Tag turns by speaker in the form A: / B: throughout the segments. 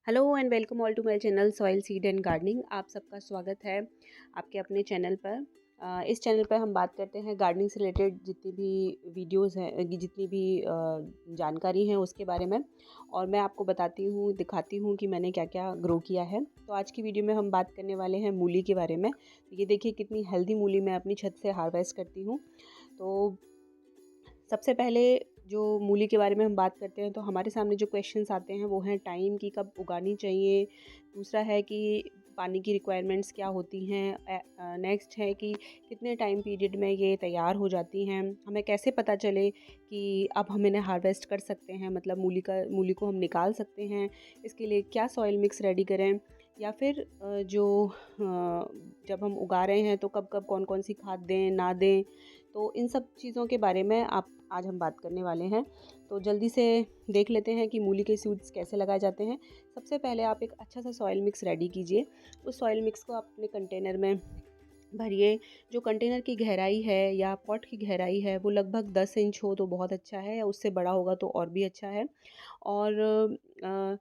A: Hello and welcome all to my channel soil seed and gardening. आप सबका स्वागत है आपके अपने चैनल पर। इस चैनल पर हम बात करते हैं गार्डनिंग से रिलेटेड जितनी भी वीडियोस हैं, जितनी भी जानकारी है उसके बारे में। और मैं आपको बताती हूँ, दिखाती हूँ कि मैंने क्या क्या ग्रो किया है। तो आज की वीडियो में हम बात करने वाले हैं मूली के बारे में। तो ये देखिए कितनी हेल्दी मूली मैं अपनी छत से हार्वेस्ट करती हूँ। तो सबसे पहले जो मूली के बारे में हम बात करते हैं तो हमारे सामने जो क्वेश्चंस आते हैं वो हैं टाइम की, कब उगानी चाहिए। दूसरा है कि पानी की रिक्वायरमेंट्स क्या होती हैं। नेक्स्ट है कि कितने टाइम पीरियड में ये तैयार हो जाती हैं। हमें कैसे पता चले कि अब हम इन्हें हार्वेस्ट कर सकते हैं, मतलब मूली को हम निकाल सकते हैं। इसके लिए क्या सॉइल मिक्स रेडी करें, या फिर जब हम उगा रहे हैं तो कब कब कौन कौन सी खाद दें ना दें। तो इन सब चीज़ों के बारे में आज हम बात करने वाले हैं। तो जल्दी से देख लेते हैं कि मूली के सीड्स कैसे लगाए जाते हैं। सबसे पहले आप एक अच्छा सा सॉइल मिक्स रेडी कीजिए। उस सॉइल मिक्स को आप अपने कंटेनर में भरिए। जो कंटेनर की गहराई है या पॉट की गहराई है वो लगभग 10 इंच हो तो बहुत अच्छा है, या उससे बड़ा होगा तो और भी अच्छा है। और अ,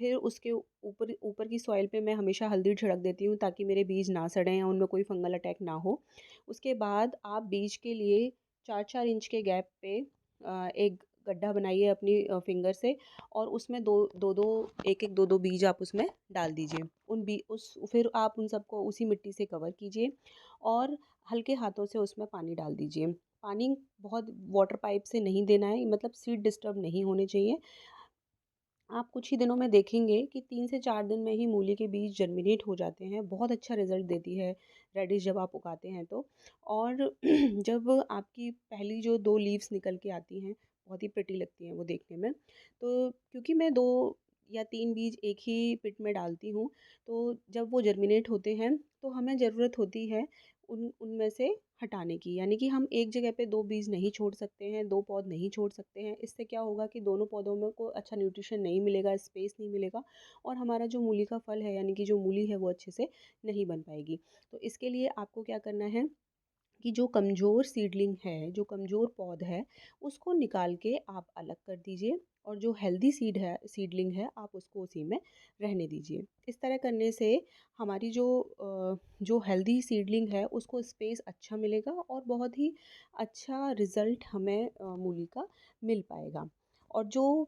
A: फिर उसके ऊपर ऊपर की सॉइल पे मैं हमेशा हल्दी छिड़क देती हूँ ताकि मेरे बीज ना सड़ें या उनमें कोई फंगल अटैक ना हो। उसके बाद आप बीज के लिए 4-4 इंच के गैप पे एक गड्ढा बनाइए अपनी फिंगर से, और उसमें दो दो दो एक एक दो दो बीज आप उसमें डाल दीजिए। उन बी उस फिर आप उन सबको उसी मिट्टी से कवर कीजिए और हल्के हाथों से उसमें पानी डाल दीजिए। पानी बहुत वाटर पाइप से नहीं देना है, मतलब सीड डिस्टर्ब नहीं होने चाहिए। आप कुछ ही दिनों में देखेंगे कि 3 से 4 दिन में ही मूली के बीज जर्मिनेट हो जाते हैं। बहुत अच्छा रिज़ल्ट देती है रेडिश जब आप उगाते हैं तो। और जब आपकी पहली जो 2 लीव्स निकल के आती हैं, बहुत ही प्रिटी लगती हैं वो देखने में। तो क्योंकि मैं 2 या 3 बीज एक ही पिट में डालती हूँ, तो जब वो जर्मिनेट होते हैं तो हमें ज़रूरत होती है उनमें से हटाने की। यानी कि हम एक जगह पे 2 बीज नहीं छोड़ सकते हैं, 2 पौध नहीं छोड़ सकते हैं। इससे क्या होगा कि दोनों पौधों में को अच्छा न्यूट्रिशन नहीं मिलेगा, स्पेस नहीं मिलेगा, और हमारा जो मूली का फल है यानी कि जो मूली है वो अच्छे से नहीं बन पाएगी। तो इसके लिए आपको क्या करना है कि जो कमज़ोर सीडलिंग है, जो कमज़ोर पौध है, उसको निकाल के आप अलग कर दीजिए, और जो हेल्दी सीडलिंग है आप उसको उसी में रहने दीजिए। इस तरह करने से हमारी जो हेल्दी सीडलिंग है उसको स्पेस अच्छा मिलेगा और बहुत ही अच्छा रिज़ल्ट हमें मूली का मिल पाएगा। और जो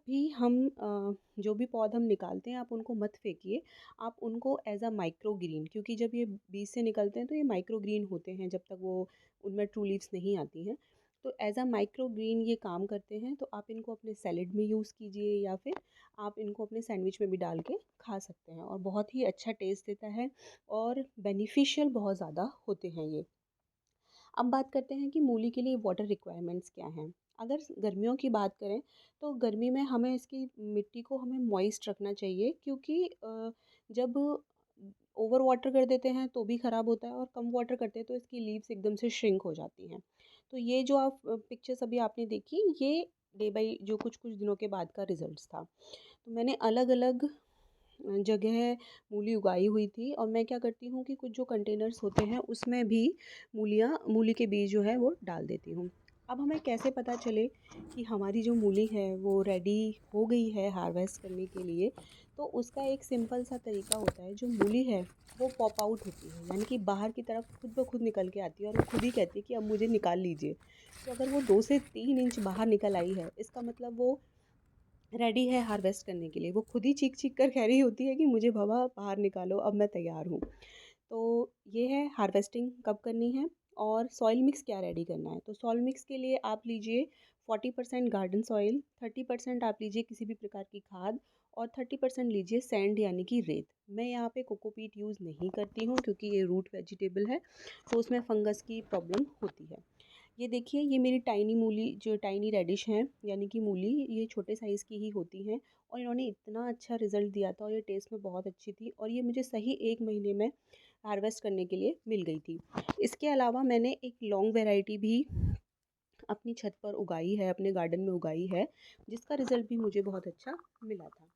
A: भी पौध हम निकालते हैं आप उनको मत फेंकिए। आप उनको एज़ अ माइक्रो ग्रीन, क्योंकि जब ये बीज से निकलते हैं तो ये माइक्रो ग्रीन होते हैं जब तक वो उनमें ट्रू लीव्स नहीं आती हैं। तो एज़ अ माइक्रो ग्रीन ये काम करते हैं, तो आप इनको अपने सैलेड में यूज़ कीजिए, या फिर आप इनको अपने सैंडविच में भी डाल के खा सकते हैं, और बहुत ही अच्छा टेस्ट देता है और बेनिफिशियल बहुत ज़्यादा होते हैं ये। अब बात करते हैं कि मूली के लिए वाटर रिक्वायरमेंट्स क्या हैं। अगर गर्मियों की बात करें तो गर्मी में हमें इसकी मिट्टी को हमें मॉइस्ट रखना चाहिए, क्योंकि जब ओवर वाटर कर देते हैं तो भी ख़राब होता है, और कम वाटर करते हैं तो इसकी लीव्स एकदम से श्रिंक हो जाती हैं। तो ये जो आप पिक्चर्स अभी आपने देखी, ये डे बाई जो कुछ कुछ दिनों के बाद का रिजल्ट्स था। तो मैंने अलग अलग जगह मूली उगाई हुई थी, और मैं क्या करती हूँ कि कुछ जो कंटेनर्स होते हैं उसमें भी मूली के बीज जो है वो डाल देती हूँ। अब हमें कैसे पता चले कि हमारी जो मूली है वो रेडी हो गई है हार्वेस्ट करने के लिए। तो उसका एक सिंपल सा तरीका होता है। जो मूली है वो पॉप आउट होती है, यानी कि बाहर की तरफ खुद ब खुद निकल के आती है, और वो खुद ही कहती है कि अब मुझे निकाल लीजिए। तो अगर वो 2 से 3 इंच बाहर निकल आई है, इसका मतलब वो रेडी है हार्वेस्ट करने के लिए। वो खुद ही चीख-चीख कर कह रही होती है कि मुझे बाबा बाहर निकालो, अब मैं तैयार हूँ। तो ये है हार्वेस्टिंग कब करनी है। और सॉइल मिक्स क्या रेडी करना है। तो सॉइल मिक्स के लिए आप लीजिए 40% गार्डन सॉइल, 30% आप लीजिए किसी भी प्रकार की खाद, और 30% लीजिए सैंड यानी कि रेत। मैं यहाँ पे कोकोपीट यूज़ नहीं करती हूँ क्योंकि ये रूट वेजिटेबल है, तो उसमें फंगस की प्रॉब्लम होती है। ये देखिए, ये मेरी टाइनी मूली, जो टाइनी रेडिश हैं यानी कि मूली, ये छोटे साइज़ की ही होती हैं, और इन्होंने इतना अच्छा रिज़ल्ट दिया था और ये टेस्ट में बहुत अच्छी थी, और ये मुझे सही 1 महीने में हार्वेस्ट करने के लिए मिल गई थी। इसके अलावा मैंने एक लॉन्ग वैरायटी भी अपनी छत पर उगाई है, अपने गार्डन में उगाई है, जिसका रिज़ल्ट भी मुझे बहुत अच्छा मिला था।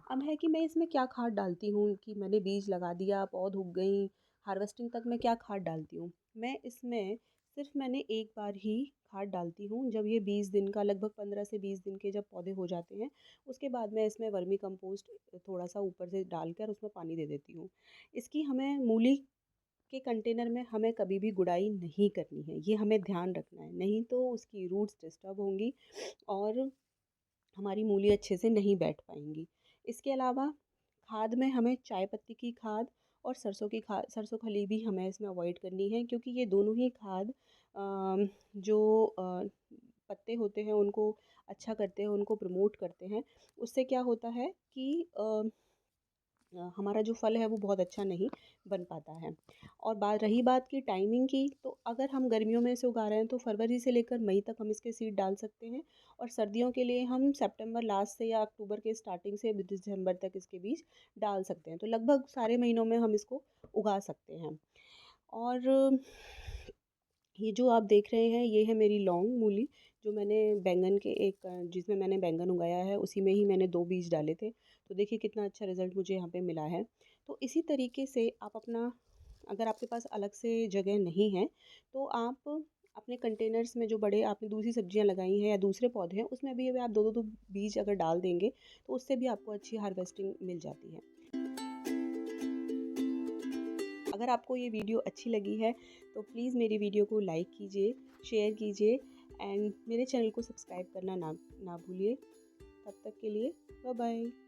A: अब है कि मैं इसमें क्या खाद डालती हूँ, कि मैंने बीज लगा दिया, पौध उग गई, हार्वेस्टिंग तक मैं क्या खाद डालती हूँ। मैं इसमें सिर्फ मैंने एक बार ही खाद डालती हूँ, जब ये 20 दिन का, लगभग 15 से 20 दिन के जब पौधे हो जाते हैं, उसके बाद मैं इसमें वर्मी कंपोस्ट थोड़ा सा ऊपर से डालकर उसमें पानी दे देती हूँ। इसकी हमें मूली के कंटेनर में हमें कभी भी गुड़ाई नहीं करनी है, ये हमें ध्यान रखना है, नहीं तो उसकी रूट्स डिस्टर्ब होंगी और हमारी मूली अच्छे से नहीं बैठ पाएंगी। इसके अलावा खाद में हमें चाय पत्ती की खाद और सरसों खली भी हमें इसमें अवॉइड करनी है, क्योंकि ये दोनों ही खाद जो पत्ते होते हैं उनको अच्छा करते हैं, उनको प्रमोट करते हैं। उससे क्या होता है कि हमारा जो फल है वो बहुत अच्छा नहीं बन पाता है। और बात की टाइमिंग की, तो अगर हम गर्मियों में इसे उगा रहे हैं तो फरवरी से लेकर मई तक हम इसके सीड डाल सकते हैं, और सर्दियों के लिए हम सितंबर लास्ट से या अक्टूबर के स्टार्टिंग से दिसंबर तक इसके बीज डाल सकते हैं। तो लगभग सारे महीनों में हम इसको उगा सकते हैं। और ये जो आप देख रहे हैं ये है मेरी लौंग मूली, जो मैंने बैंगन के एक जिसमें मैंने बैंगन उगाया है उसी में ही मैंने 2 बीज डाले थे। तो देखिए कितना अच्छा रिज़ल्ट मुझे यहाँ पे मिला है। तो इसी तरीके से आप अपना, अगर आपके पास अलग से जगह नहीं है तो आप अपने कंटेनर्स में जो बड़े आपने दूसरी सब्जियां लगाई हैं या दूसरे पौधे हैं उसमें भी अभी आप दो दो दो बीज अगर डाल देंगे तो उससे भी आपको अच्छी हार्वेस्टिंग मिल जाती है। अगर आपको ये वीडियो अच्छी लगी है तो प्लीज़ मेरी वीडियो को लाइक कीजिए, शेयर कीजिए एंड मेरे चैनल को सब्सक्राइब करना ना भूलिए। तब तक के लिए बाय बाय।